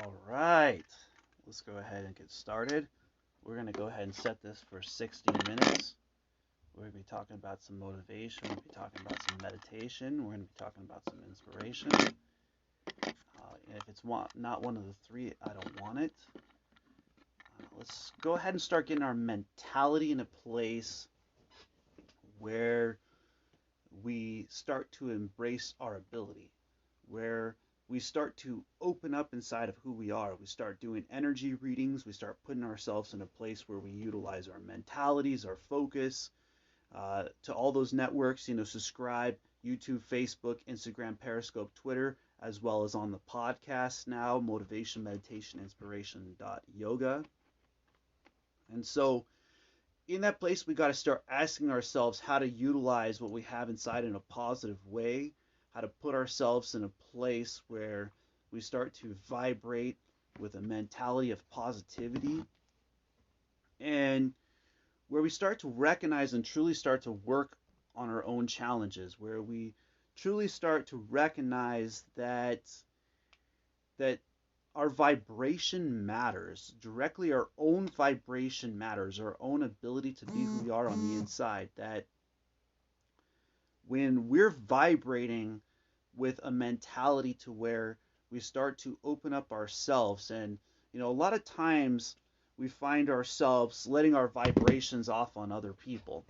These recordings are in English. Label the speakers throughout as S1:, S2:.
S1: All right, let's go ahead and get started. We're going to go ahead and set this for 60 minutes. We're going to be talking about some motivation. We're going to be talking about some meditation. We're going to be talking about some inspiration. And if it's not one of the three, I don't want it. Let's go ahead and start getting our mentality in a place where we start to embrace our ability, where we start to open up inside of who we are. We start doing energy readings. We start putting ourselves in a place where we utilize our mentalities, our focus, to all those networks. Subscribe, YouTube, Facebook, Instagram, Periscope, Twitter, as well as on the podcast now, Motivation, Meditation, Inspiration Yoga. And so in that place, we got to start asking ourselves how to utilize what we have inside in a positive way, how to put ourselves in a place where we start to vibrate with a mentality of positivity, and where we start to recognize and truly start to work on our own challenges, where we truly start to recognize that our vibration matters. Directly, our own vibration matters, our own ability to be who we are on the inside. That when we're vibrating with a mentality to where we start to open up ourselves, and a lot of times we find ourselves letting our vibrations off on other people.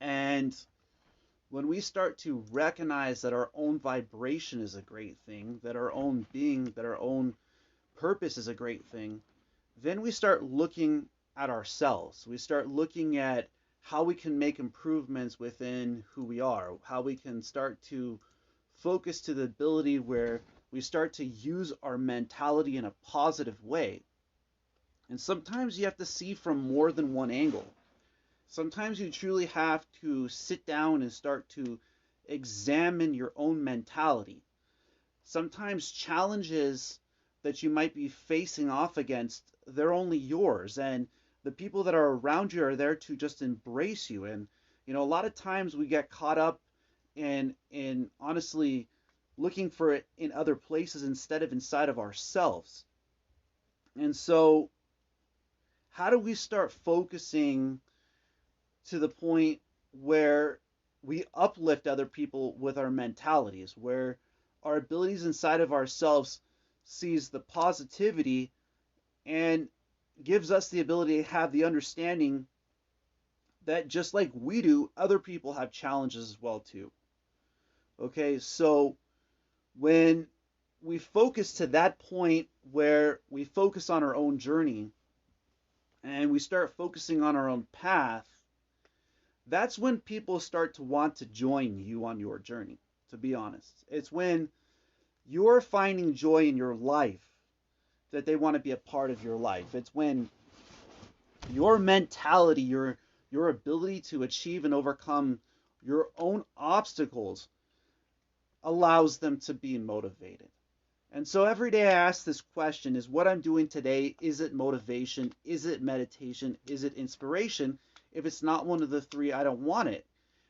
S1: And when we start to recognize that our own vibration is a great thing, that our own being, that our own purpose is a great thing, then we start looking at ourselves. We start looking at how we can make improvements within who we are, how we can start to focus to the ability where we start to use our mentality in a positive way. And sometimes you have to see from more than one angle. Sometimes you truly have to sit down and start to examine your own mentality. Sometimes challenges that you might be facing off against, they're only yours, and the people that are around you are there to just embrace you. And a lot of times we get caught up in honestly looking for it in other places instead of inside of ourselves. And so how do we start focusing to the point where we uplift other people with our mentalities, where our abilities inside of ourselves sees the positivity and gives us the ability to have the understanding that just like we do, other people have challenges as well too. Okay, so when we focus to that point where we focus on our own journey and we start focusing on our own path, that's when people start to want to join you on your journey, to be honest. It's when you're finding joy in your life that they want to be a part of your life. It's when your mentality, your ability to achieve and overcome your own obstacles allows them to be motivated. And so every day I ask this question, is what I'm doing today, is it motivation? Is it meditation? Is it inspiration? If it's not one of the three, I don't want it.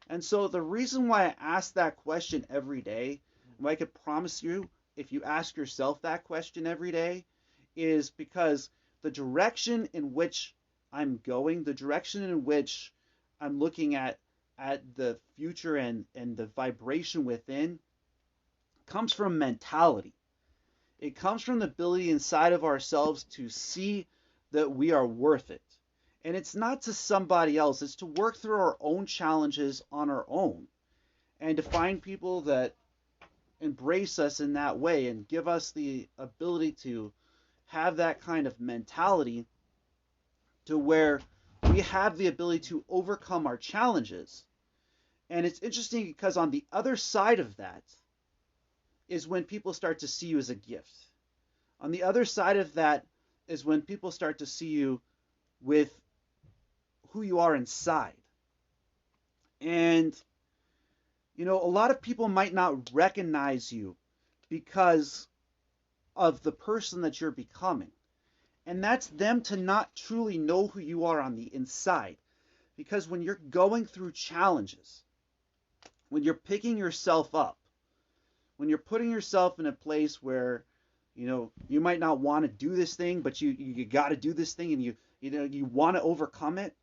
S1: And so the reason why I ask that question every day, and I could promise you, if you ask yourself that question every day, is because the direction in which I'm going, the direction in which I'm looking at the future and the vibration within comes from mentality. It comes from the ability inside of ourselves to see that we are worth it. And it's not to somebody else. It's to work through our own challenges on our own and to find people that embrace us in that way and give us the ability to have that kind of mentality to where we have the ability to overcome our challenges. And it's interesting because on the other side of that is when people start to see you as a gift. On the other side of that is when people start to see you with who you are inside. And a lot of people might not recognize you because of the person that you're becoming. And that's them to not truly know who you are on the inside. Because when you're going through challenges, when you're picking yourself up, when you're putting yourself in a place where You might not want to do this thing, but you got to do this thing, and you want to overcome it.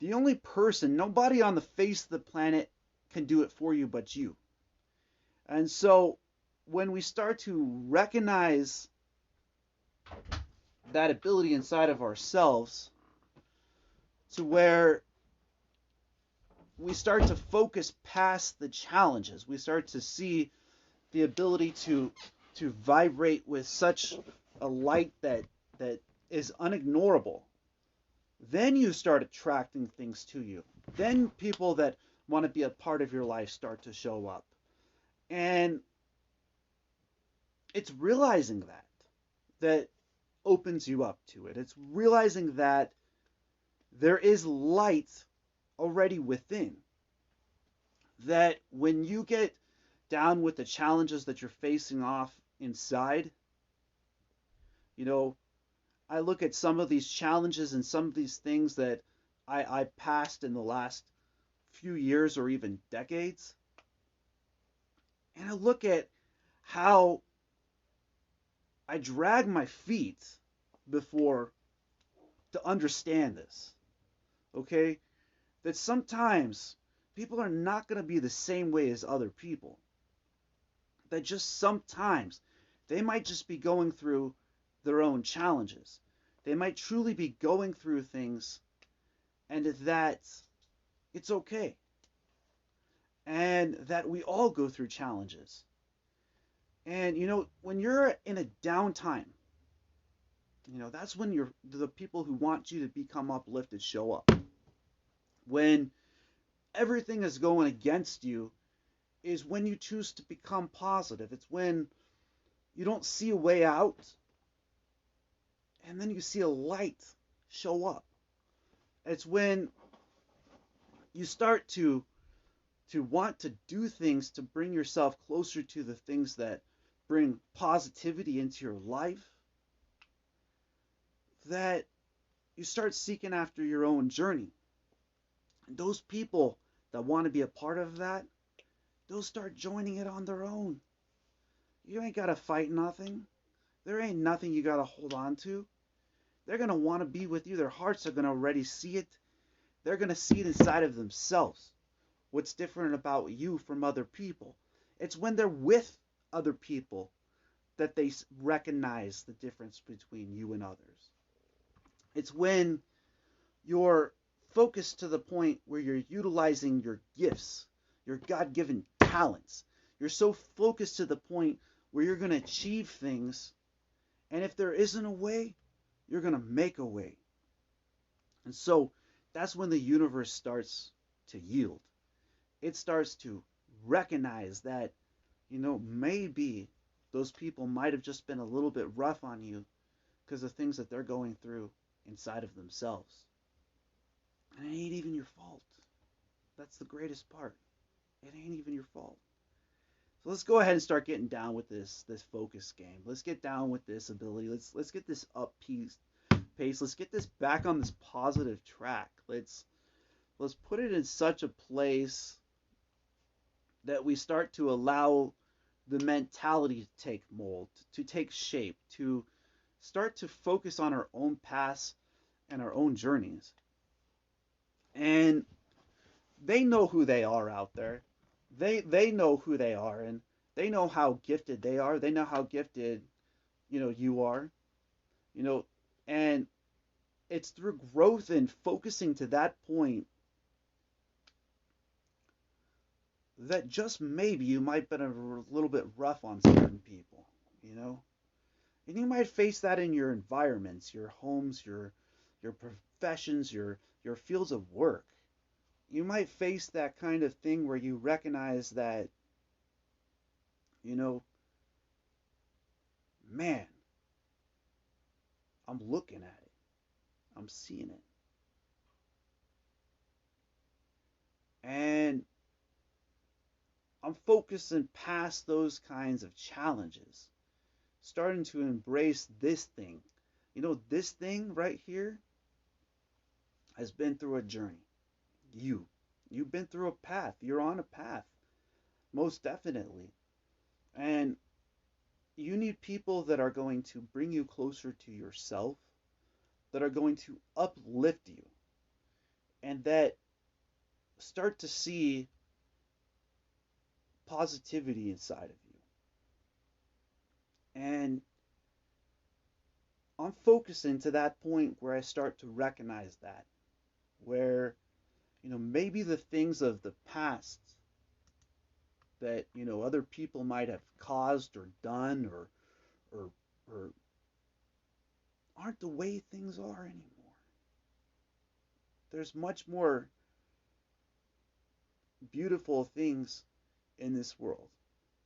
S1: The only person, nobody on the face of the planet can do it for you but you. And so when we start to recognize that ability inside of ourselves, to where we start to focus past the challenges, we start to see the ability to vibrate with such a light that is unignorable, then you start attracting things to you. Then people that want to be a part of your life start to show up. And it's realizing that opens you up to it. It's realizing that there is light already within. That when you get down with the challenges that you're facing off inside, you know, I look at some of these challenges and some of these things that I passed in the last few years or even decades, and I look at how I drag my feet before to understand this. Okay? That sometimes people are not going to be the same way as other people. That just sometimes they might just be going through their own challenges. They might truly be going through things, and that it's okay. And that we all go through challenges. And when you're in a downtime, that's when the people who want you to become uplifted show up. When everything is going against you is when you choose to become positive. It's when you don't see a way out, and then you see a light show up. It's when you start to want to do things to bring yourself closer to the things that bring positivity into your life, that you start seeking after your own journey. And those people that want to be a part of that, they'll start joining it on their own. You ain't got to fight nothing. There ain't nothing you got to hold on to. They're going to want to be with you. Their hearts are going to already see it. They're going to see it inside of themselves. What's different about you from other people? It's when they're with other people that they recognize the difference between you and others. It's when you're focused to the point where you're utilizing your gifts, your God-given talents. You're so focused to the point where you're going to achieve things, and if there isn't a way, you're going to make a way. And so that's when the universe starts to yield. It starts to recognize that, maybe those people might have just been a little bit rough on you because of things that they're going through inside of themselves. And it ain't even your fault. That's the greatest part. It ain't even your fault. So let's go ahead and start getting down with this focus game. Let's get down with this ability. Let's get this up pace. Let's get this back on this positive track. Let's put it in such a place that we start to allow the mentality to take mold, to take shape, to start to focus on our own paths and our own journeys. And they know who they are out there. They know who they are, and they know how gifted they are. They know how gifted, you are. And it's through growth and focusing to that point that just maybe you might have been a little bit rough on certain people, And you might face that in your environments, your homes, your professions, your fields of work. You might face that kind of thing where you recognize that, man, I'm looking at it. I'm seeing it. And I'm focusing past those kinds of challenges, starting to embrace this thing. This thing right here has been through a journey. You've been through a path. You're on a path, most definitely. And You need people that are going to bring you closer to yourself, that are going to uplift you, and that start to see positivity inside of you. And I'm focusing to that point where I start to recognize that, where, maybe the things of the past that, other people might have caused or done or, or aren't the way things are anymore. There's much more beautiful things in this world.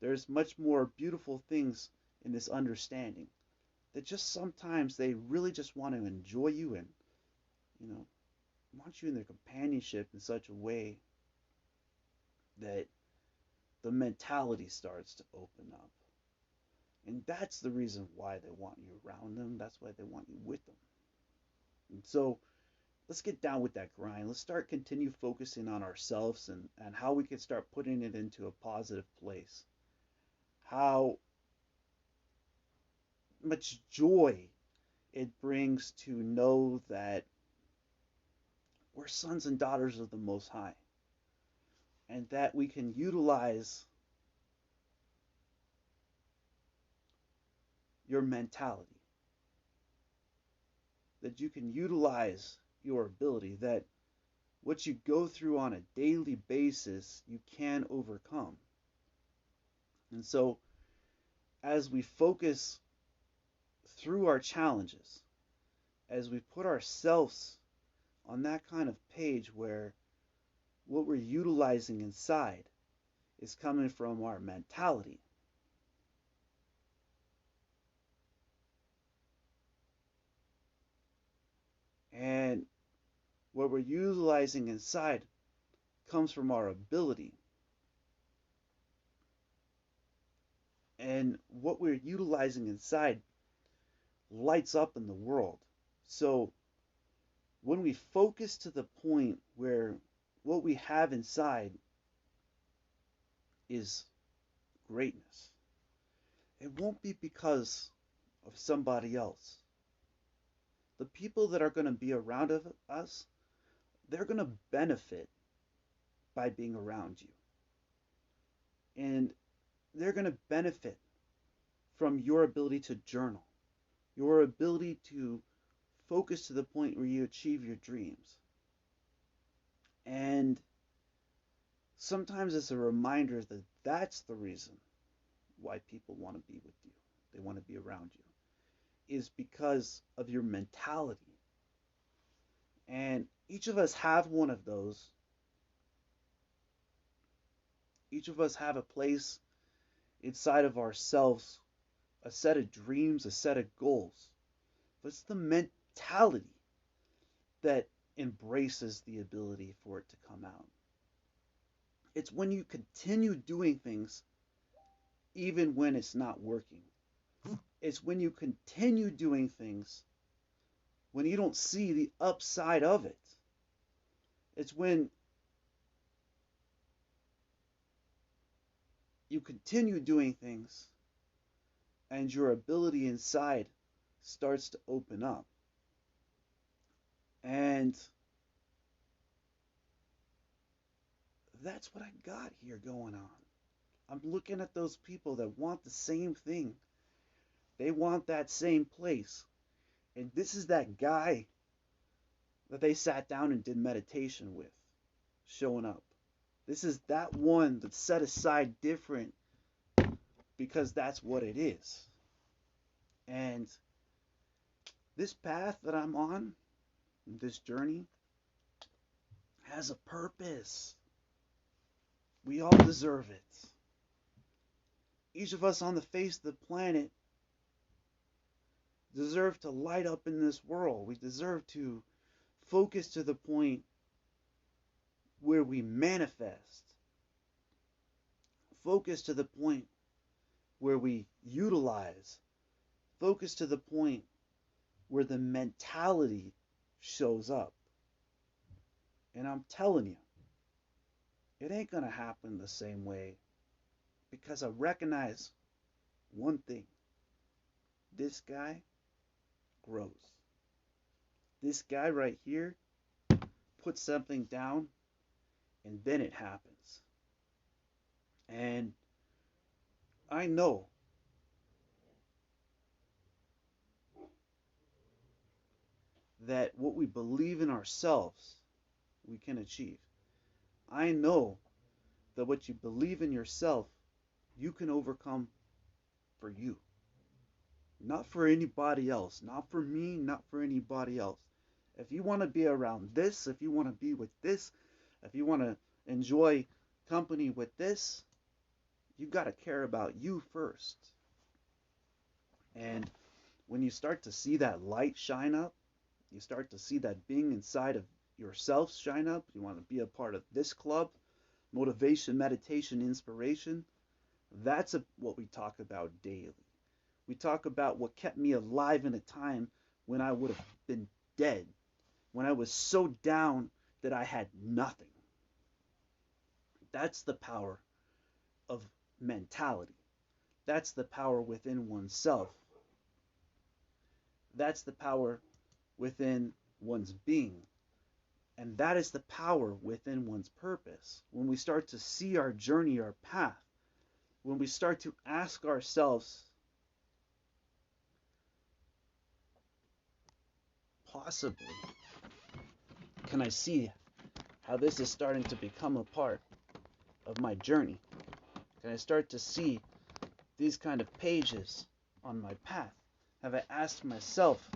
S1: There's much more beautiful things in this understanding that just sometimes they really just want to enjoy you and, you know, want you in their companionship in such a way that the mentality starts to open up. And that's the reason why they want you around them. That's why they want you with them. And so let's get down with that grind. Let's start continue focusing on ourselves and how we can start putting it into a positive place. How much joy it brings to know that we're sons and daughters of the Most High and that we can utilize your mentality, that you can utilize your ability, that what you go through on a daily basis, you can overcome. And so, as we focus through our challenges, as we put ourselves on that kind of page where what we're utilizing inside is coming from our mentality, and what we're utilizing inside comes from our ability, and what we're utilizing inside lights up in the world. So when we focus to the point where what we have inside is greatness, it won't be because of somebody else. The people that are going to be around us, they're going to benefit by being around you. And they're going to benefit from your ability to journal, your ability to focus to the point where you achieve your dreams. And sometimes it's a reminder that that's the reason why people want to be with you. They want to be around you, is because of your mentality. And each of us have one of those. Each of us have a place inside of ourselves, a set of dreams, a set of goals. But it's the mentality that embraces the ability for it to come out. It's when you continue doing things even when it's not working. It's when you continue doing things when you don't see the upside of it. It's when you continue doing things and your ability inside starts to open up. And that's what I got here going on. I'm looking at those people that want the same thing. They want that same place. And this is that guy that they sat down and did meditation with, showing up. This is that one that's set aside different because that's what it is. And this path that I'm on, this journey, has a purpose. We all deserve it. Each of us on the face of the planet deserve to light up in this world. We deserve to focus to the point where we manifest. Focus to the point where we utilize. Focus to the point where the mentality shows up. And I'm telling you, it ain't going to happen the same way because I recognize one thing. this guy grows. This guy right here puts something down, and then it happens. And I know that what we believe in ourselves, we can achieve. I know that what you believe in yourself, you can overcome for you. Not for anybody else. Not for me, not for anybody else. If you want to be around this, if you want to be with this, if you want to enjoy company with this, you got to care about you first. And when you start to see that light shine up, you start to see that being inside of yourself shine up, you want to be a part of this club, motivation, meditation, inspiration, that's what we talk about daily. We talk about what kept me alive in a time when I would have been dead, when I was so down that I had nothing. That's the power of mentality. That's the power within oneself. That's the power within one's being. And that is the power within one's purpose. When we start to see our journey, our path, when we start to ask ourselves, possibly, can I see how this is starting to become a part of my journey? Can I start to see these kind of pages on my path? Have I asked myself,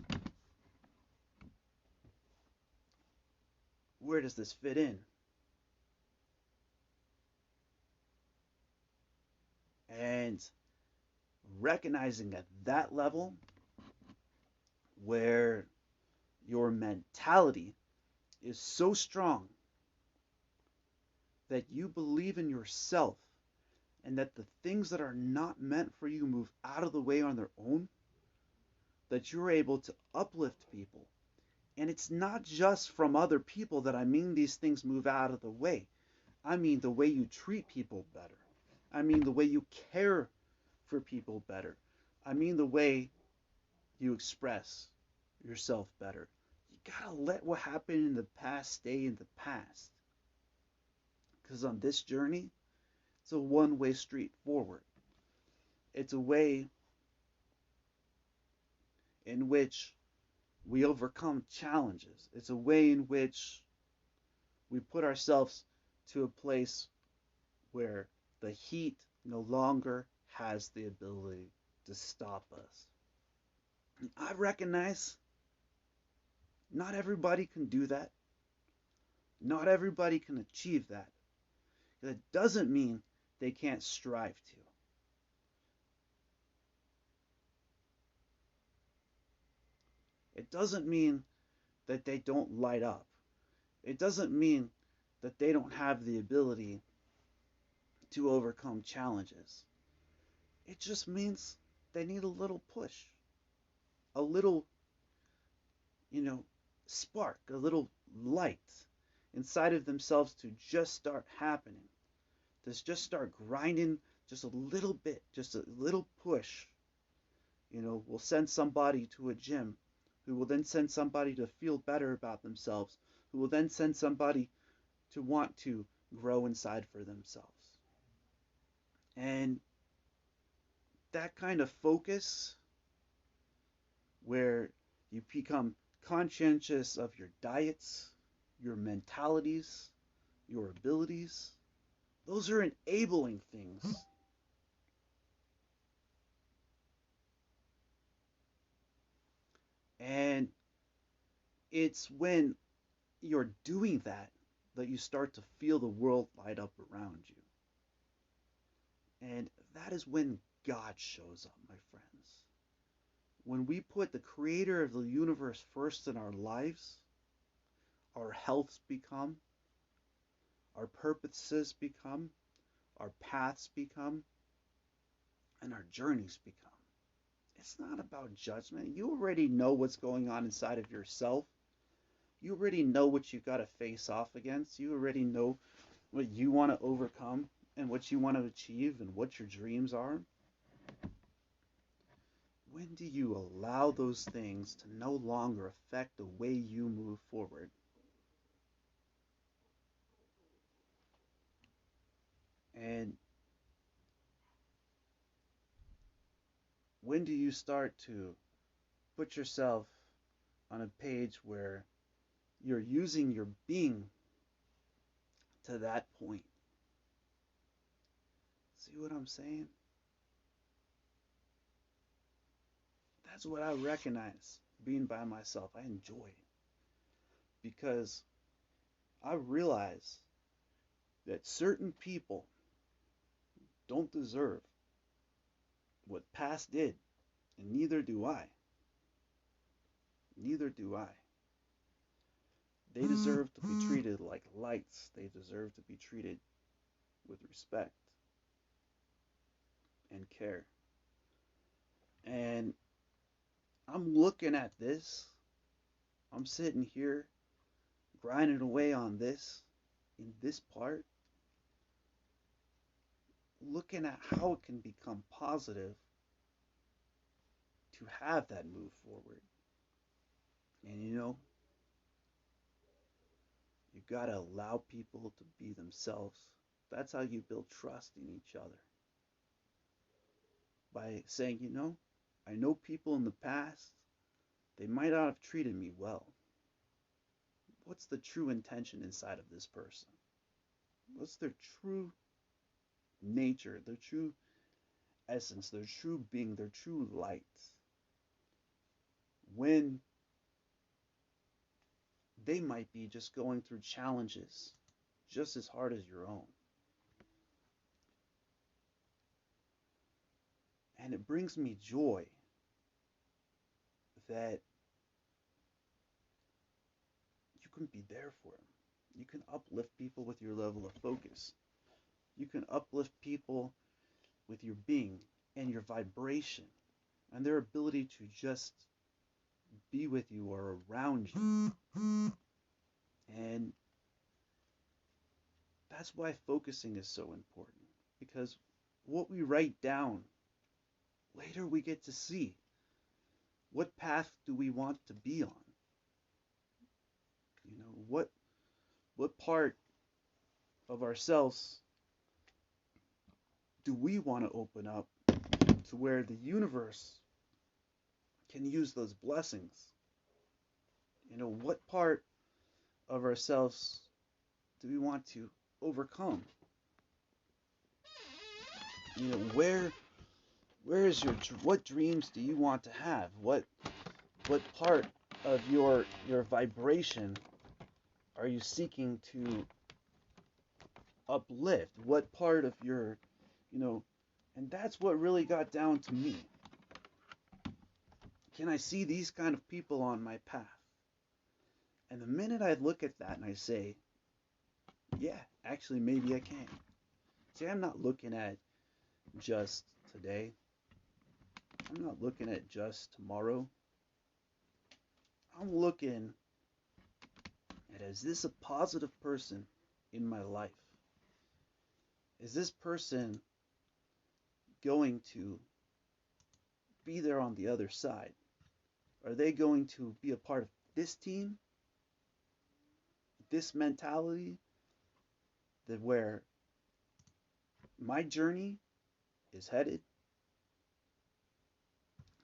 S1: where does this fit in? And recognizing at that level where your mentality is so strong that you believe in yourself and that the things that are not meant for you move out of the way on their own, that you're able to uplift people. And it's not just from other people that I mean these things move out of the way. I mean the way you treat people better. I mean the way you care for people better. I mean the way you express yourself better. You gotta let what happened in the past stay in the past. Because on this journey, it's a one-way street forward. It's a way in which we overcome challenges. It's a way in which we put ourselves to a place where the heat no longer has the ability to stop us. And I recognize not everybody can do that. Not everybody can achieve that. That doesn't mean they can't strive to. It doesn't mean that they don't light up. It doesn't mean that they don't have the ability to overcome challenges. It just means they need a little push, a little, you know, spark, a little light inside of themselves to just start happening, to just start grinding just a little bit, just a little push. We'll send somebody to a gym who will then send somebody to feel better about themselves, who will then send somebody to want to grow inside for themselves. And that kind of focus where you become conscientious of your diets, your mentalities, your abilities, those are enabling things. And it's when you're doing that that you start to feel the world light up around you. And that is when God shows up, my friends. When we put the creator of the universe first in our lives, our healths become, our purposes become, our paths become, and our journeys become. It's not about judgment. You already know what's going on inside of yourself. You already know what you got to face off against. You already know what you want to overcome and what you want to achieve and what your dreams are. When do you allow those things to no longer affect the way you move forward? And when do you start to put yourself on a page where you're using your being to that point? See what I'm saying? That's what I recognize being by myself. I enjoy it because I realize that certain people don't deserve what past did, and neither do I. Neither do I. They deserve to be treated like lights. They deserve to be treated with respect and care. And I'm looking at this. I'm sitting here grinding away on this in this part, looking at how it can become positive to have that move forward. And you gotta allow people to be themselves. That's how you build trust in each other. By saying, I know people in the past, they might not have treated me well. What's the true intention inside of this person? What's their true nature, their true essence, their true being, their true light? When they might be just going through challenges just as hard as your own. And it brings me joy that you can be there for them. You can uplift people with your level of focus. You can uplift people with your being and your vibration and their ability to just be with you or around you. And that's why focusing is so important, because what we write down, later we get to see what path do we want to be on. What part of ourselves do we want to open up to where the universe can use those blessings? What part of ourselves do we want to overcome? Where is what dreams do you want to have? What part of your vibration are you seeking to uplift? What part of your, and that's what really got down to me. Can I see these kind of people on my path? And the minute I look at that and I say, yeah, actually, maybe I can. See, I'm not looking at just today. I'm not looking at just tomorrow. I'm looking at, is this a positive person in my life? Is this person going to be there on the other side? Are they going to be a part of this team? This mentality that where my journey is headed?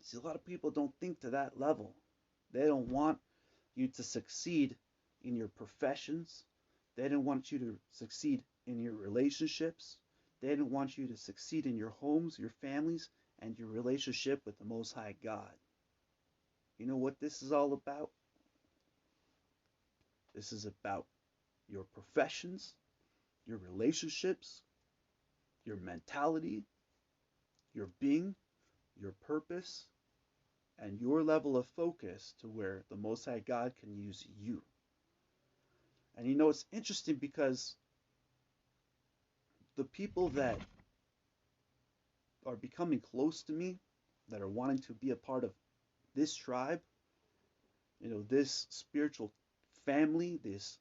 S1: See, a lot of people don't think to that level. They don't want you to succeed in your professions. They don't want you to succeed in your relationships. They don't want you to succeed in your homes, your families, and your relationship with the Most High God. You know what this is all about? This is about your professions, your relationships, your mentality, your being, your purpose, and your level of focus to where the Most High God can use you. And it's interesting because the people that are becoming close to me, that are wanting to be a part of this tribe, this spiritual family, this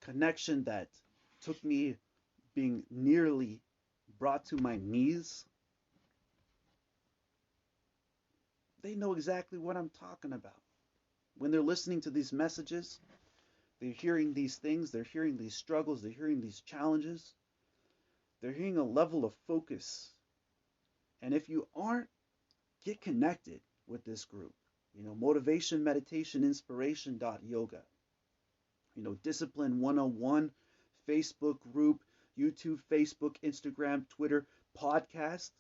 S1: connection that took me being nearly brought to my knees they know exactly what I'm talking about. When they're listening to these messages, they're hearing these things, they're hearing these struggles, they're hearing these challenges, they're hearing a level of focus. And if you aren't, get connected with this group. Motivation, meditation, inspiration yoga. Discipline 101, Facebook group, YouTube, Facebook, Instagram, Twitter, podcast,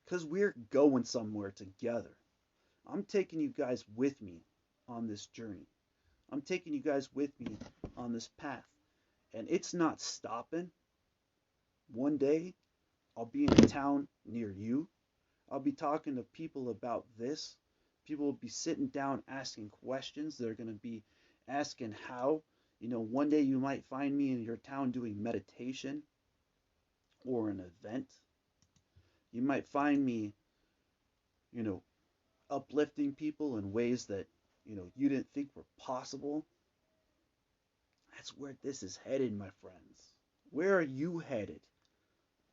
S1: because we're going somewhere together. I'm taking you guys with me on this journey. I'm taking you guys with me on this path. And it's not stopping. One day, I'll be in a town near you. I'll be talking to people about this. People will be sitting down asking questions. They're going to be asking how. One day you might find me in your town doing meditation or an event. You might find me, you know, uplifting people in ways that, you didn't think were possible. That's where this is headed, my friends. Where are you headed?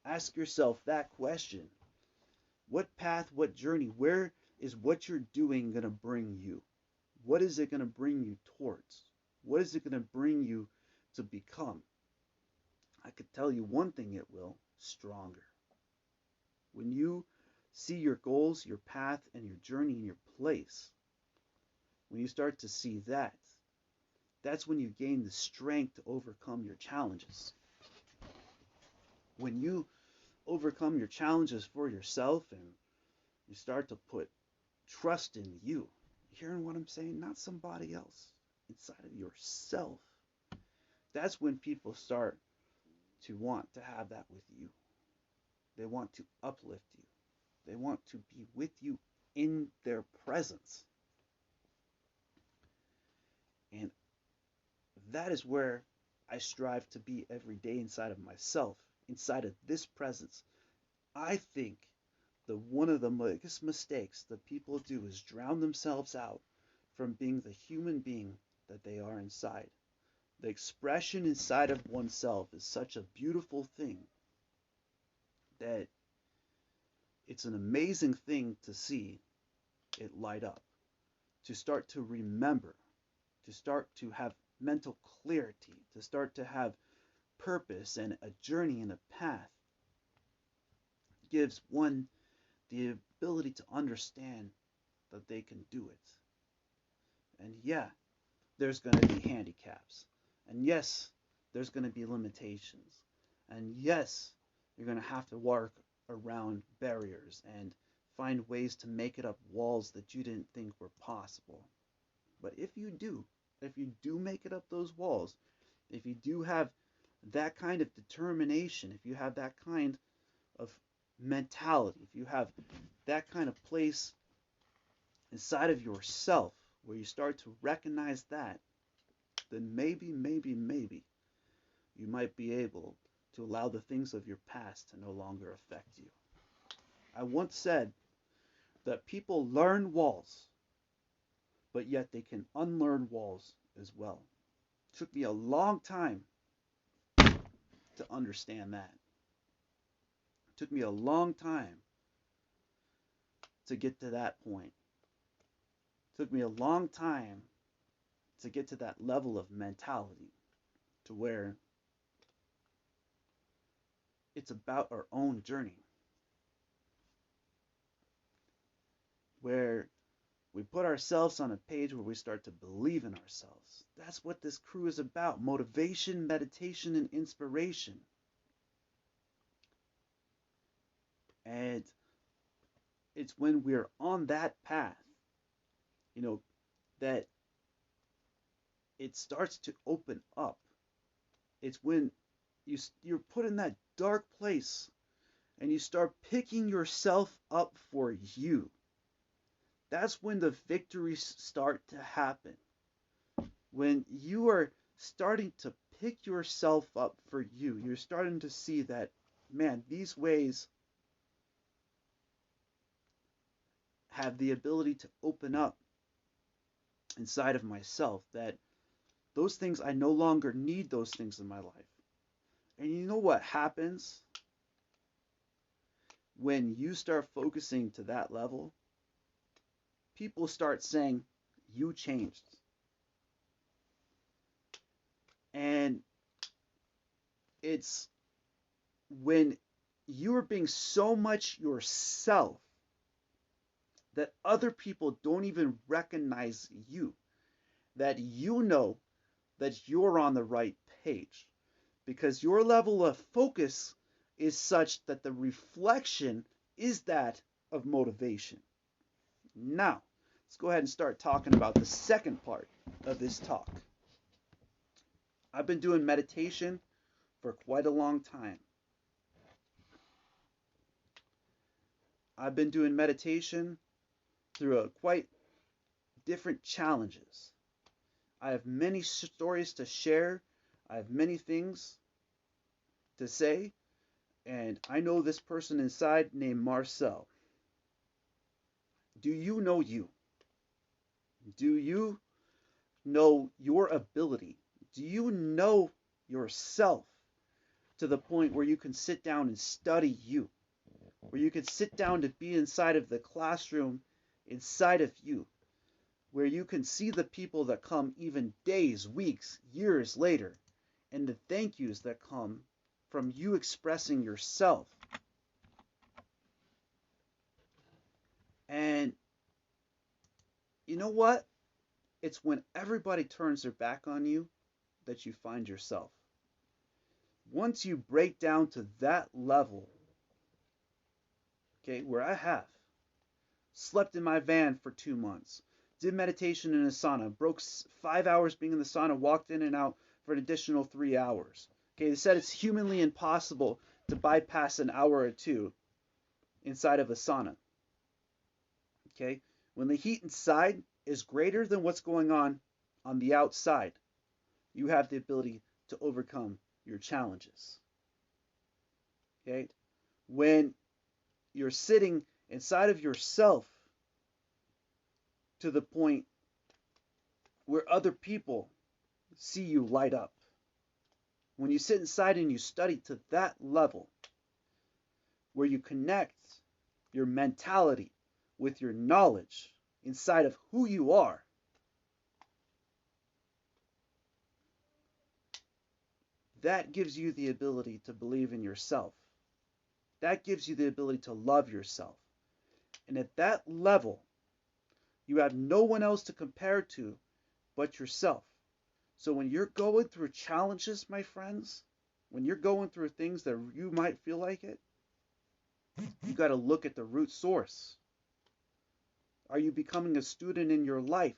S1: Ask yourself that question. What path, what journey, where is what you're doing going to bring you? What is it going to bring you towards? What is it going to bring you to become? I could tell you one thing it will: stronger. When you see your goals, your path, and your journey and your place, when you start to see that, that's when you gain the strength to overcome your challenges. When you overcome your challenges for yourself and you start to put trust in you, hearing what I'm saying, not somebody else, inside of yourself, that's when people start to want to have that with you. They want to uplift you. They want to be with you in their presence. And that is where I strive to be every day inside of myself, inside of this presence. I think that one of the biggest mistakes that people do is drown themselves out from being the human being that they are inside. The expression inside of oneself is such a beautiful thing that it's an amazing thing to see it light up, to start to remember, to start to have mental clarity, to start to have purpose and a journey and a path. It gives one the ability to understand that they can do it. And yeah, there's going to be handicaps. And yes, there's going to be limitations. And yes, you're going to have to work around barriers and find ways to make it up walls that you didn't think were possible. But if you do make it up those walls, if you do have that kind of determination, if you have that kind of mentality, if you have that kind of place inside of yourself where you start to recognize that, then maybe you might be able to allow the things of your past to no longer affect you. I once said that people learn walls, but yet they can unlearn walls as well. It took me a long time to understand that. It took me a long time to get to that point. It took me a long time to get to that level of mentality to where it's about our own journey, where we put ourselves on a page where we start to believe in ourselves. That's what this crew is about: motivation, meditation, and inspiration. And it's when we're on that path, that it starts to open up. It's when you're put in that dark place and you start picking yourself up for you. That's when the victories start to happen. When you are starting to pick yourself up for you, you're starting to see that, man, these ways have the ability to open up inside of myself, that those things, I no longer need those things in my life. And you know what happens when you start focusing to that level? people start saying, you changed. And it's when you are being so much yourself that other people don't even recognize you, that you know that you're on the right page, because your level of focus is such that the reflection is that of motivation. Now, let's go ahead and start talking about the second part of this talk. I've been doing meditation for quite a long time. I've been doing meditation through quite different challenges. I have many stories to share. I have many things to say. And I know this person inside named Marcel. Do you know you? Do you know your ability? Do you know yourself to the point where you can sit down and study you? Where you can sit down to be inside of the classroom, inside of you? Where you can see the people that come even days, weeks, years later, and the thank yous that come from you expressing yourself. And you know what? It's when everybody turns their back on you that you find yourself. Once you break down to that level, okay, where I have slept in my van for 2 months, did meditation in a sauna, broke 5 hours being in the sauna, walked in and out for an additional 3 hours. Okay, they said it's humanly impossible to bypass an hour or two inside of a sauna. Okay, when the heat inside is greater than what's going on the outside, you have the ability to overcome your challenges. Okay, when you're sitting inside of yourself to the point where other people see you light up, when you sit inside and you study to that level where you connect your mentality with your knowledge inside of who you are, that gives you the ability to believe in yourself. That gives you the ability to love yourself. And at that level, you have no one else to compare to but yourself. So when you're going through challenges, my friends, when you're going through things that you might feel like it, you got to look at the root source. Are you becoming a student in your life?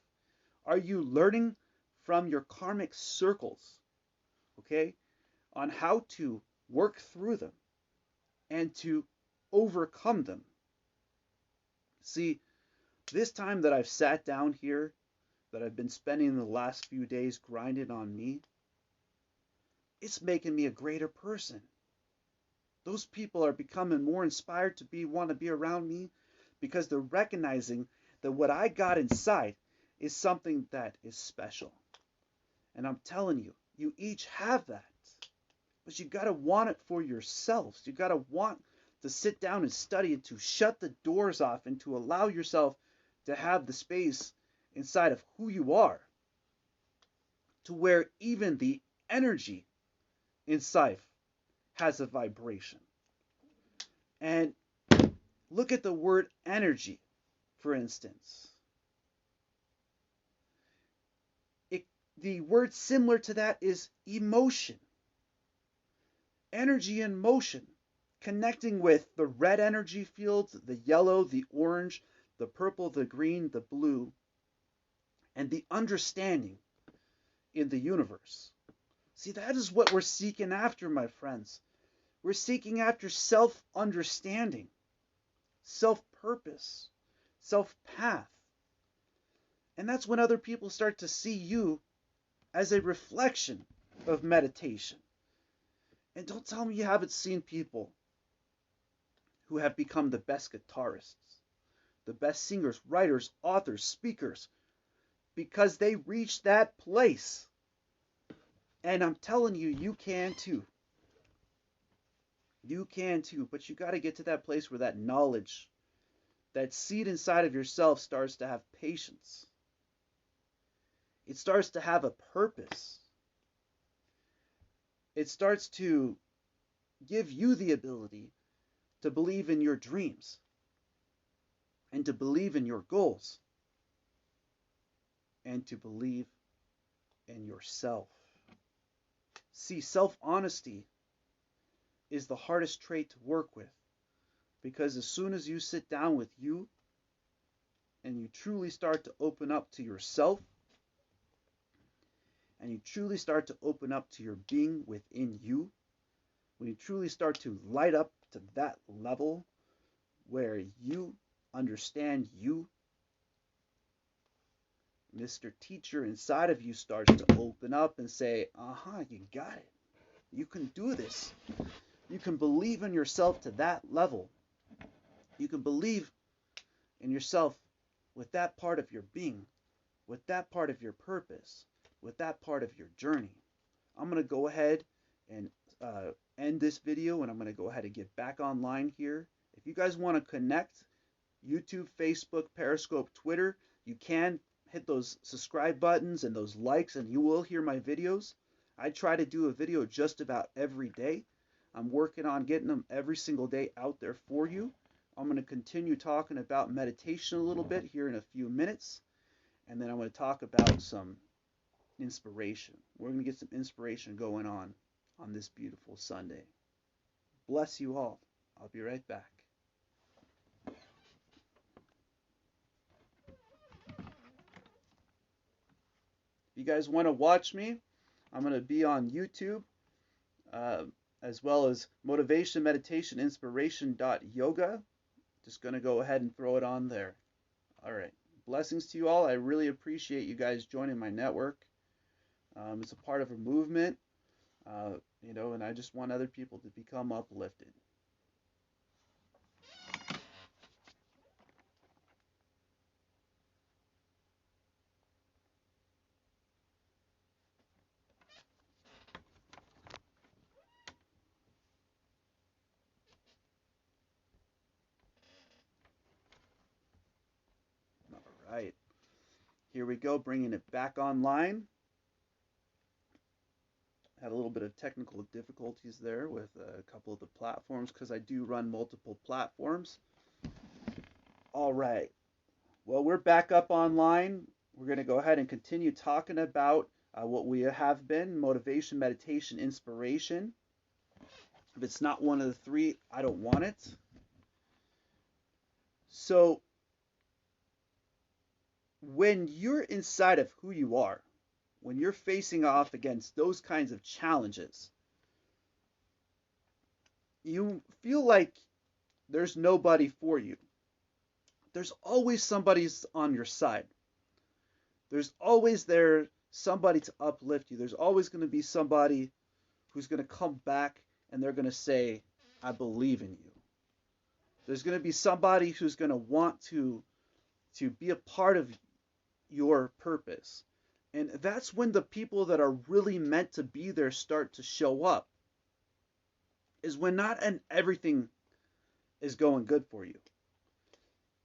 S1: Are you learning from your karmic circles, okay, on how to work through them and to overcome them? See, this time that I've sat down here, that I've been spending the last few days grinding on me, it's making me a greater person. Those people are becoming more inspired to want to be around me because they're recognizing that what I got inside is something that is special. And I'm telling you, you each have that. But you got to want it for yourselves. You got to want to sit down and study and to shut the doors off and to allow yourself to have the space inside of who you are, to where even the energy inside has a vibration. And look at the word energy, for instance. The word similar to that is emotion. Energy and motion, connecting with the red energy fields, the yellow, the orange, the purple, the green, the blue, and the understanding in the universe. See, that is what we're seeking after, my friends. We're seeking after self-understanding, self-purpose, self-path. And that's when other people start to see you as a reflection of meditation. And don't tell me you haven't seen people who have become the best guitarists, the best singers, writers, authors, speakers, because they reached that place. And I'm telling you, you can too. You can too, but you got to get to that place where that knowledge that seed inside of yourself starts to have patience. It starts to have a purpose. It starts to give you the ability to believe in your dreams and to believe in your goals and to believe in yourself. See, self-honesty is the hardest trait to work with, because as soon as you sit down with you and you truly start to open up to yourself and you truly start to open up to your being within you, when you truly start to light up to that level where you understand you, Mr. Teacher inside of you starts to open up and say, you got it. You can do this. You can believe in yourself to that level. You can believe in yourself with that part of your being, with that part of your purpose, with that part of your journey. I'm going to go ahead and end this video, and I'm going to go ahead and get back online here. If you guys want to connect, YouTube, Facebook, Periscope, Twitter, you can hit those subscribe buttons and those likes, and you will hear my videos. I try to do a video just about every day. I'm working on getting them every single day out there for you. I'm going to continue talking about meditation a little bit here in a few minutes, and then I'm going to talk about some inspiration. We're going to get some inspiration going on this beautiful Sunday. Bless you all. I'll be right back. If you guys want to watch me, I'm going to be on YouTube, as well as Motivation, Meditation, Inspiration.yoga. Just going to go ahead and throw it on there. All right. Blessings to you all. I really appreciate you guys joining my network. It's a part of a movement, and I just want other people to become uplifted. All right. Here we go, bringing it back online. Had a little bit of technical difficulties there with a couple of the platforms because I do run multiple platforms. All right. Well, we're back up online. We're going to go ahead and continue talking about what we have been: motivation, meditation, inspiration. If it's not one of the three, I don't want it. So, when you're inside of who you are, when you're facing off against those kinds of challenges, you feel like there's nobody for you. There's always somebody on your side. There's always somebody to uplift you. There's always going to be somebody who's going to come back and they're going to say, I believe in you. There's going to be somebody who's going to want to be a part of your purpose. And that's when the people that are really meant to be there start to show up. Is when not everything is going good for you.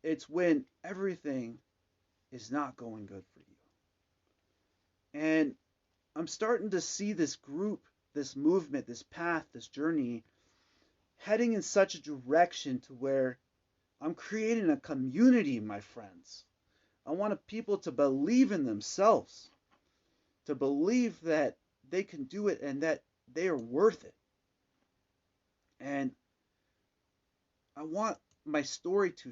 S1: It's when everything is not going good for you. And I'm starting to see this group, this movement, this path, this journey heading in such a direction to where I'm creating a community, my friends. I want people to believe in themselves, to believe that they can do it and that they are worth it. And I want my story to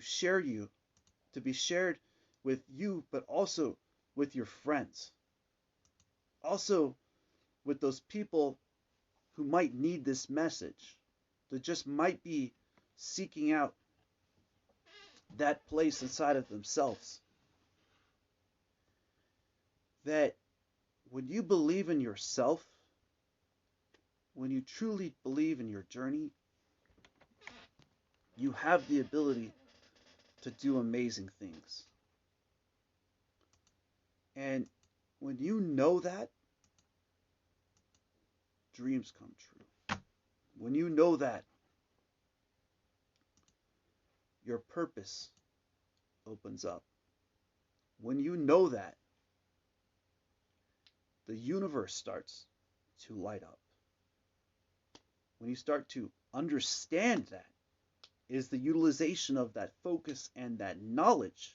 S1: be shared with you, but also with your friends. Also with those people who might need this message, that just might be seeking out that place inside of themselves. That when you believe in yourself, when you truly believe in your journey, you have the ability to do amazing things. And when you know that, dreams come true. When you know that, your purpose opens up. When you know that, the universe starts to light up. When you start to understand that, is the utilization of that focus and that knowledge.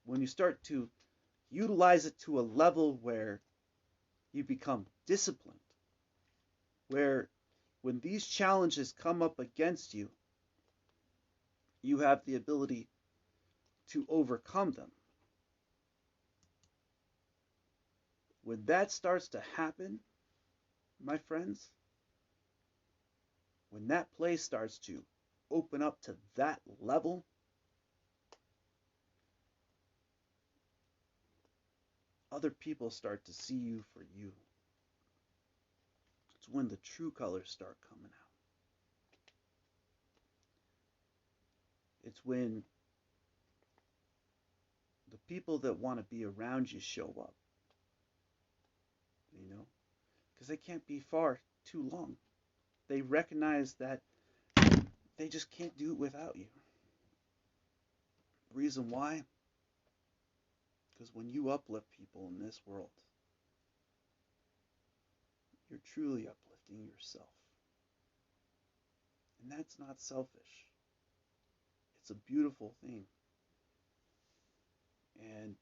S1: When you start to utilize it to a level where you become disciplined, where when these challenges come up against you, you have the ability to overcome them. When that starts to happen, my friends, when that place starts to open up to that level, other people start to see you for you. It's when the true colors start coming out. It's when the people that want to be around you show up, because they can't be far too long. They recognize that they just can't do it without you. Reason why? Because when you uplift people in this world, you're truly uplifting yourself. And that's not selfish. It's a beautiful thing. And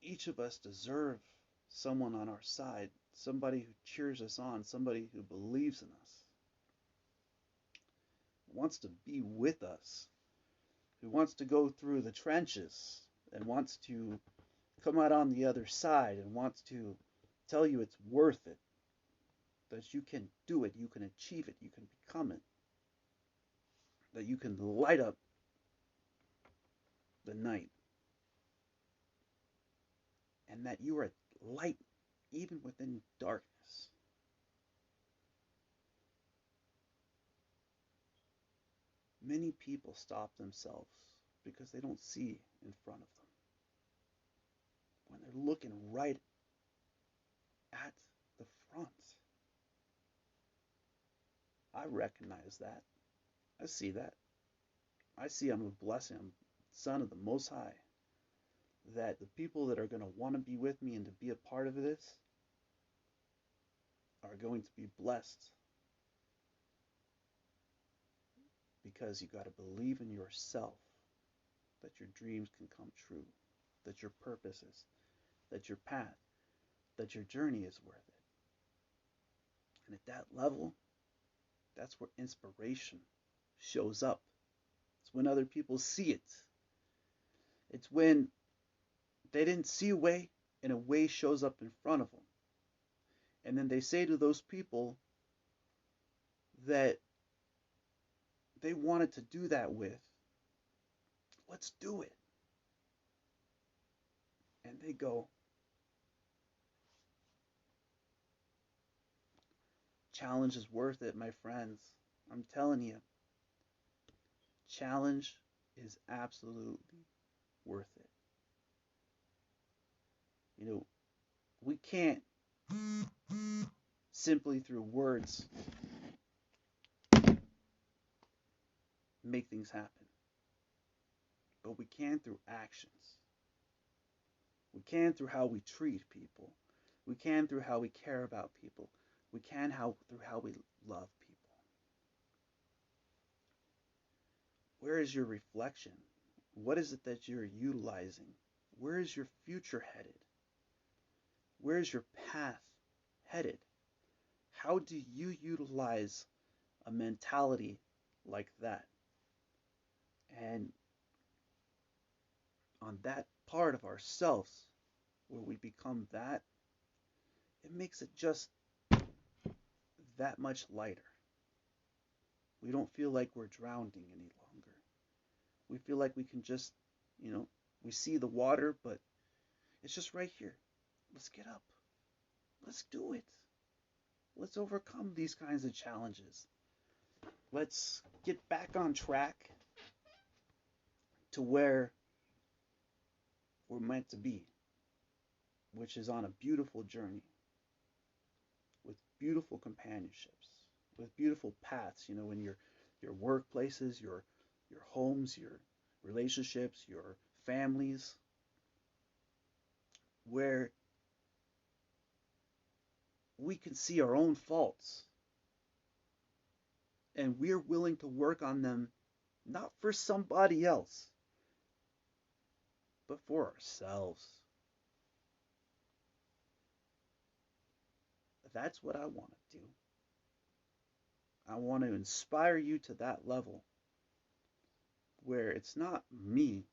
S1: each of us deserve someone on our side, somebody who cheers us on, somebody who believes in us, who wants to be with us, who wants to go through the trenches and wants to come out on the other side and wants to tell you it's worth it, that you can do it, you can achieve it, you can become it, that you can light up the night, and that you are light even within darkness. Many people stop themselves because they don't see in front of them. When they're looking right at the front, I recognize that. I see that. I see I'm a blessing. I'm son of the Most High. That the people that are going to want to be with me and to be a part of this are going to be blessed. Because you got to believe in yourself that your dreams can come true, that your purpose is, that your path, that your journey is worth it. And at that level, that's where inspiration shows up. It's when other people see it. It's when they didn't see a way and a way shows up in front of them. And then they say to those people that they wanted to do that with, let's do it. And they go, challenge is worth it, my friends. I'm telling you, challenge is absolutely worth it. We can't simply through words make things happen. But we can through actions. We can through how we treat people. We can through how we care about people. We can through how we love people. Where is your reflection? What is it that you're utilizing? Where is your future headed? Where is your path headed? How do you utilize a mentality like that? And on that part of ourselves where we become that, it makes it just that much lighter. We don't feel like we're drowning any longer. We feel like we can just, we see the water, but it's just right here. Let's get up. Let's do it. Let's overcome these kinds of challenges. Let's get back on track to where we're meant to be, which is on a beautiful journey with beautiful companionships, with beautiful paths, in your workplaces, your homes, relationships, your families, where we can see our own faults and we're willing to work on them, not for somebody else, but for ourselves. That's what I want to do. I want to inspire you to that level where it's not me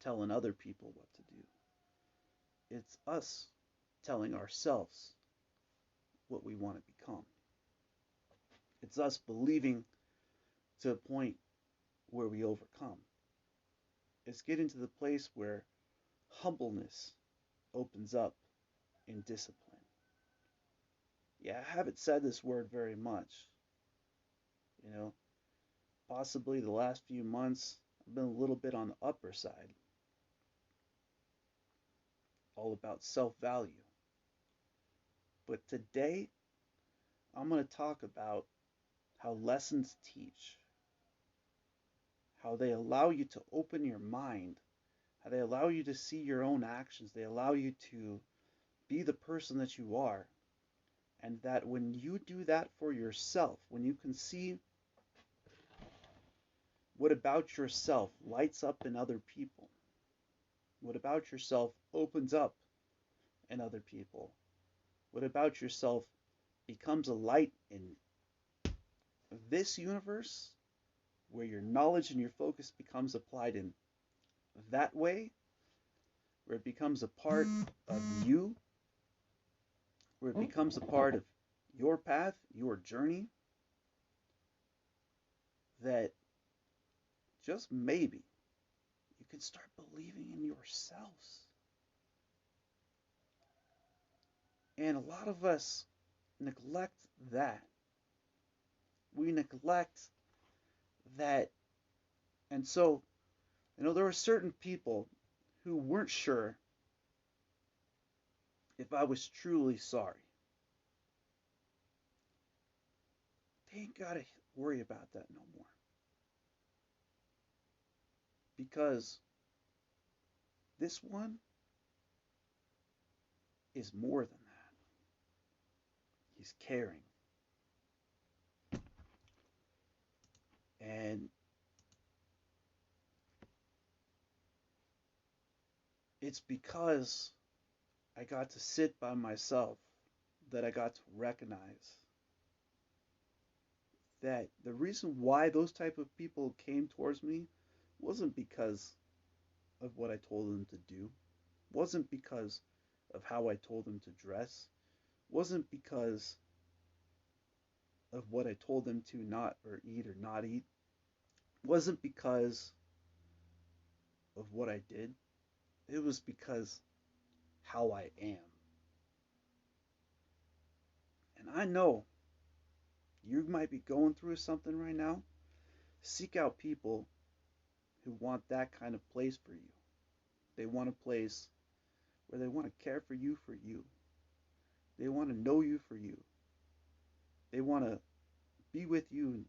S1: telling other people what to do. It's us telling ourselves what we want to become. It's us believing to a point where we overcome. It's getting to the place where humbleness opens up in discipline. Yeah, I haven't said this word very much. You know, possibly the last few months, I've been a little bit on the upper side, all about self value. But today, I'm going to talk about how lessons teach, how they allow you to open your mind, how they allow you to see your own actions, they allow you to be the person that you are. And that when you do that for yourself, when you can see what about yourself lights up in other people, what about yourself opens up in other people, what about yourself becomes a light in this universe, where your knowledge and your focus becomes applied in that way, where it becomes a part of you, where it becomes a part of your path, your journey, that just maybe you can start believing in yourselves. And a lot of us neglect that. We neglect that. And so, there were certain people who weren't sure if I was truly sorry. They ain't got to worry about that no more. Because this one is more than that. He's caring. And it's because I got to sit by myself that I got to recognize that the reason why those type of people came towards me wasn't because of what I told them to do, wasn't because of how I told them to dress, wasn't because of what I told them to not or eat or not eat, wasn't because of what I did. It was because how I am. And I know you might be going through something right now. Seek out people who want that kind of place for you. They want a place where they want to care for you. They want to know you for you. They want to be with you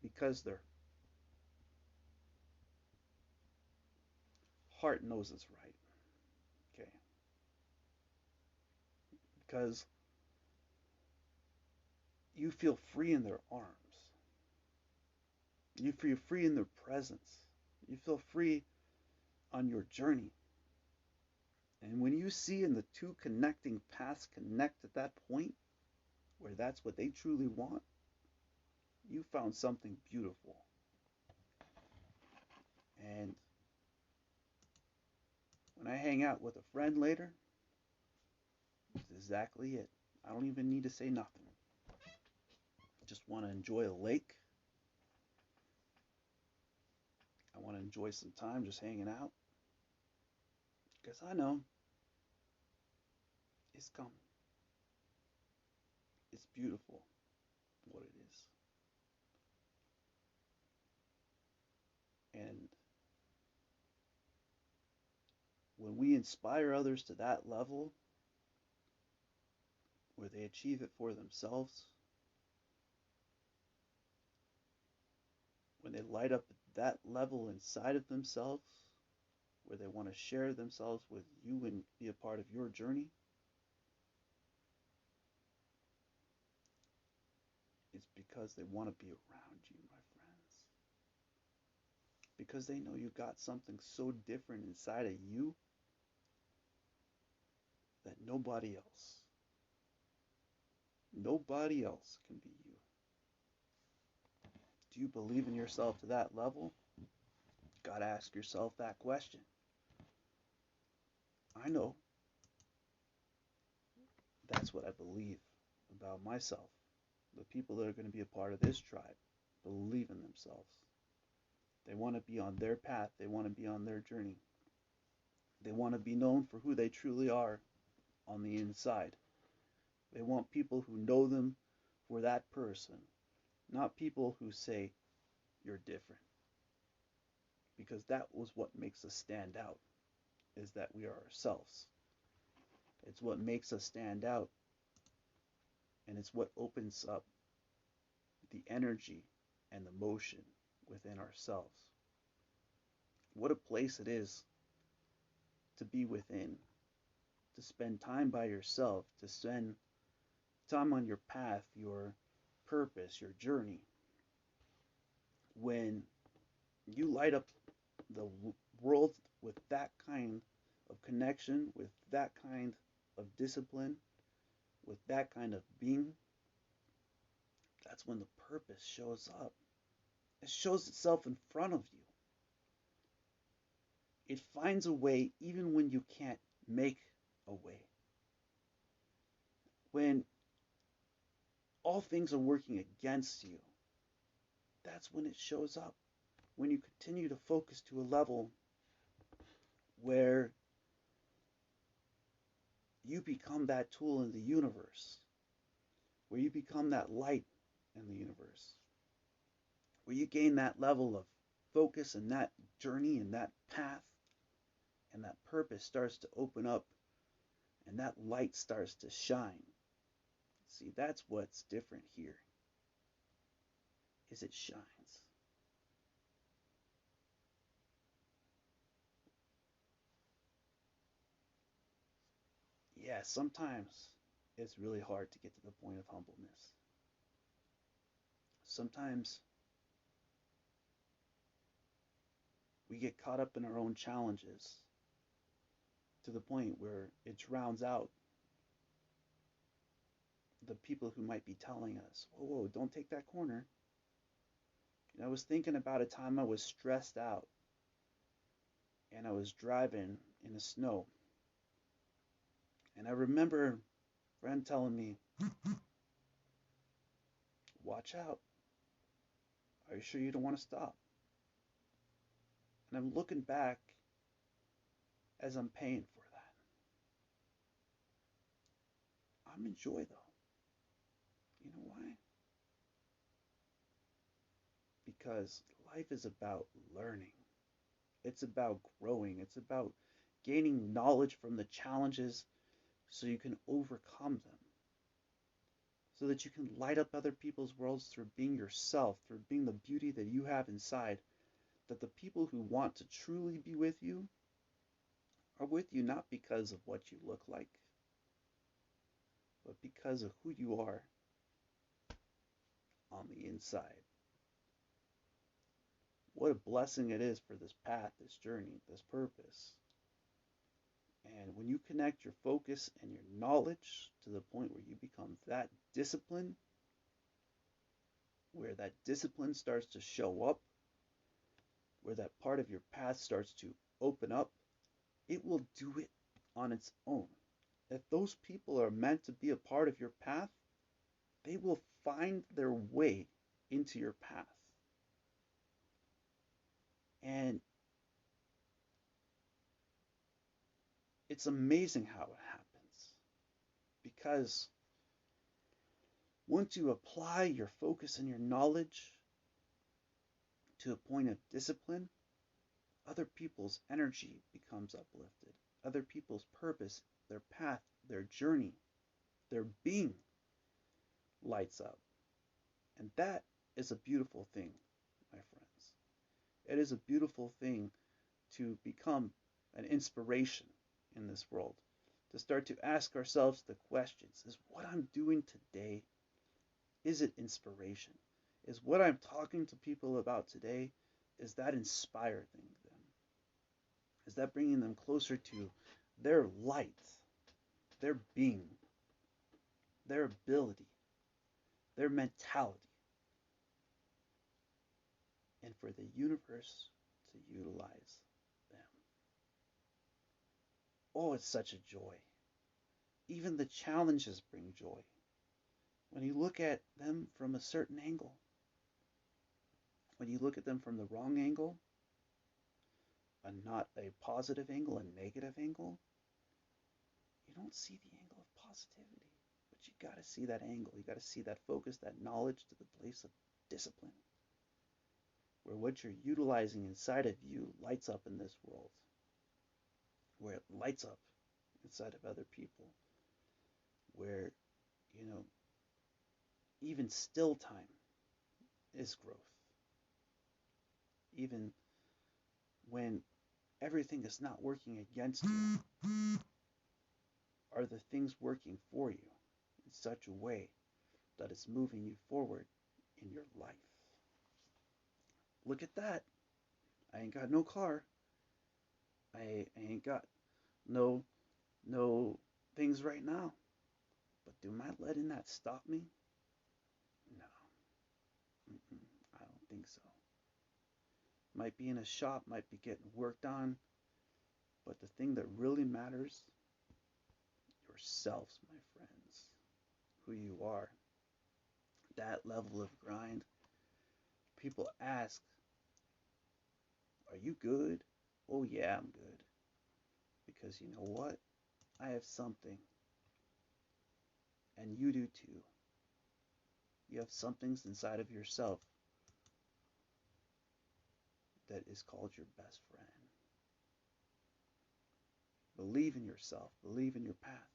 S1: because their heart knows it's right. Okay. Because you feel free in their arms. You feel free in their presence. You feel free on your journey. And when you see in the two connecting paths connect at that point, where that's what they truly want, you found something beautiful. And when I hang out with a friend later, it's exactly it. I don't even need to say nothing. I just want to enjoy a lake. I want to enjoy some time just hanging out. Because I know it's coming. It's beautiful what it is. And when we inspire others to that level, where they achieve it for themselves, when they light up that level inside of themselves where they want to share themselves with you and be a part of your journey, it's because they want to be around you, my friends. Because they know you got something so different inside of you that nobody else can be you. Do you believe in yourself to that level? You gotta ask yourself that question. I know that's what I believe about myself. The people that are going to be a part of this tribe believe in themselves. They want to be on their path. They want to be on their journey. They want to be known for who they truly are on the inside. They want people who know them for that person, not people who say you're different. Because that was what makes us stand out, is that we are ourselves. It's what makes us stand out, and it's what opens up the energy and the motion within ourselves. What a place it is to be within, to spend time by yourself, to spend time on your path, your purpose, your journey. When you light up the world with that kind of connection, with that kind of discipline, with that kind of being, that's when the purpose shows up. It shows itself in front of you. It finds a way even when you can't make a way. When all things are working against you, that's when it shows up. When you continue to focus to a level where you become that tool in the universe, where you become that light in the universe, where you gain that level of focus and that journey and that path, and that purpose starts to open up and that light starts to shine. See, that's what's different here, is it shines. Yeah, sometimes it's really hard to get to the point of humbleness. Sometimes we get caught up in our own challenges to the point where it drowns out the people who might be telling us, whoa, whoa, don't take that corner. And I was thinking about a time I was stressed out and I was driving in the snow. And I remember a friend telling me, watch out. Are you sure you don't want to stop? And I'm looking back as I'm paying for that. I'm in joy though. You know why? Because life is about learning. It's about growing. It's about gaining knowledge from the challenges so you can overcome them. So that you can light up other people's worlds through being yourself, through being the beauty that you have inside. That the people who want to truly be with you are with you not because of what you look like, but because of who you are on the inside. What a blessing it is for this path, this journey, this purpose. And when you connect your focus and your knowledge to the point where you become that discipline, where that discipline starts to show up, where that part of your path starts to open up, it will do it on its own. If those people are meant to be a part of your path, they will find their way into your path. And it's amazing how it happens. Because once you apply your focus and your knowledge to a point of discipline, other people's energy becomes uplifted. Other people's purpose, their path, their journey, their being lights up. And that is a beautiful thing, my friends. It is a beautiful thing to become an inspiration in this world, to start to ask ourselves the questions: is what I'm doing today, is it inspiration? Is what I'm talking to people about today, is that inspiring them? Is that bringing them closer to their light, their being, their ability, their mentality, and for the universe to utilize them? Oh, it's such a joy. Even the challenges bring joy. When you look at them from a certain angle, when you look at them from the wrong angle, and not a positive angle, a negative angle, you don't see the angle of positivity. But you got to see that angle. You got to see that focus, that knowledge to the place of discipline, where what you're utilizing inside of you lights up in this world, where it lights up inside of other people, where, you know, even still time is growth. Even when everything is not working against you, are the things working for you in such a way that it's moving you forward in your life? Look at that. I ain't got no car. I ain't got no no things right now. But do my letting that stop me? No. I don't think so. Might be in a shop, might be getting worked on, but the thing that really matters, yourselves, my friends, who you are, that level of grind. People ask, are you good? Oh yeah, I'm good. Because you know what? I have something, and you do too. You have somethings inside of yourself that is called your best friend. Believe in yourself. Believe in your path.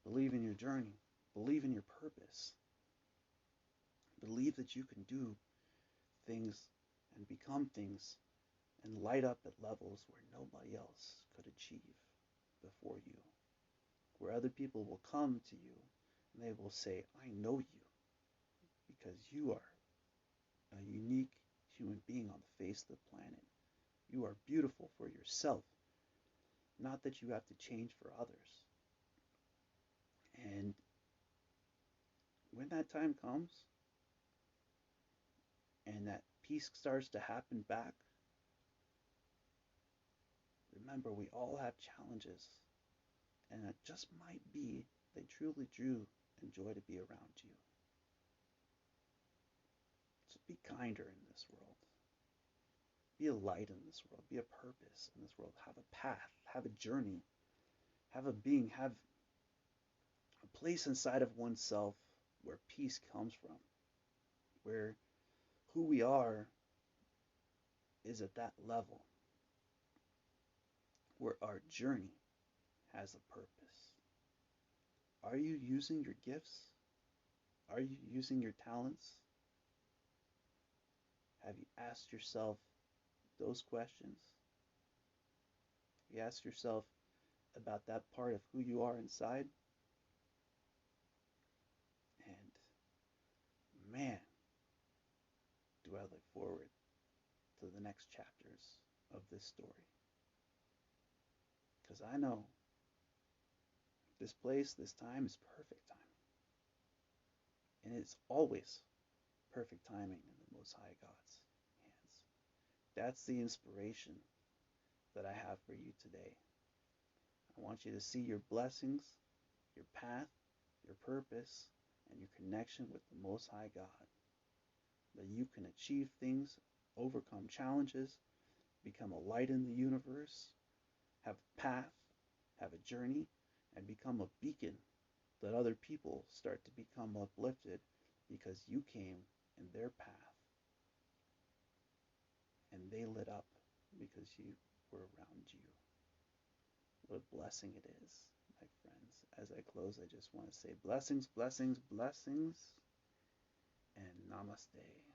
S1: Believe in your journey. Believe in your purpose. Believe that you can do things and become things and light up at levels where nobody else could achieve before you. Where other people will come to you and they will say, I know you, because you are a unique human being on the face of the planet. You are beautiful for yourself, not that you have to change for others. And when that time comes and that peace starts to happen back, remember we all have challenges, and it just might be they truly do enjoy to be around you. So be kinder in this world. Be a light in this world. Be a purpose in this world. Have a path. Have a journey. Have a being. Have a place inside of oneself where peace comes from. Where who we are is at that level. Where our journey has a purpose. Are you using your gifts? Are you using your talents? Have you asked yourself those questions? Have you asked yourself about that part of who you are inside? And man, do I look forward to the next chapters of this story. Because I know this place, this time is perfect time. And it's always perfect timing in the Most High God's hands. That's the inspiration that I have for you today. I want you to see your blessings, your path, your purpose, and your connection with the Most High God. That you can achieve things, overcome challenges, become a light in the universe, have a path, have a journey, and become a beacon that other people start to become uplifted because you came in their path and they lit up because you were around you. What a blessing it is, my friends. As I close, I just want to say blessings, blessings, blessings, and namaste.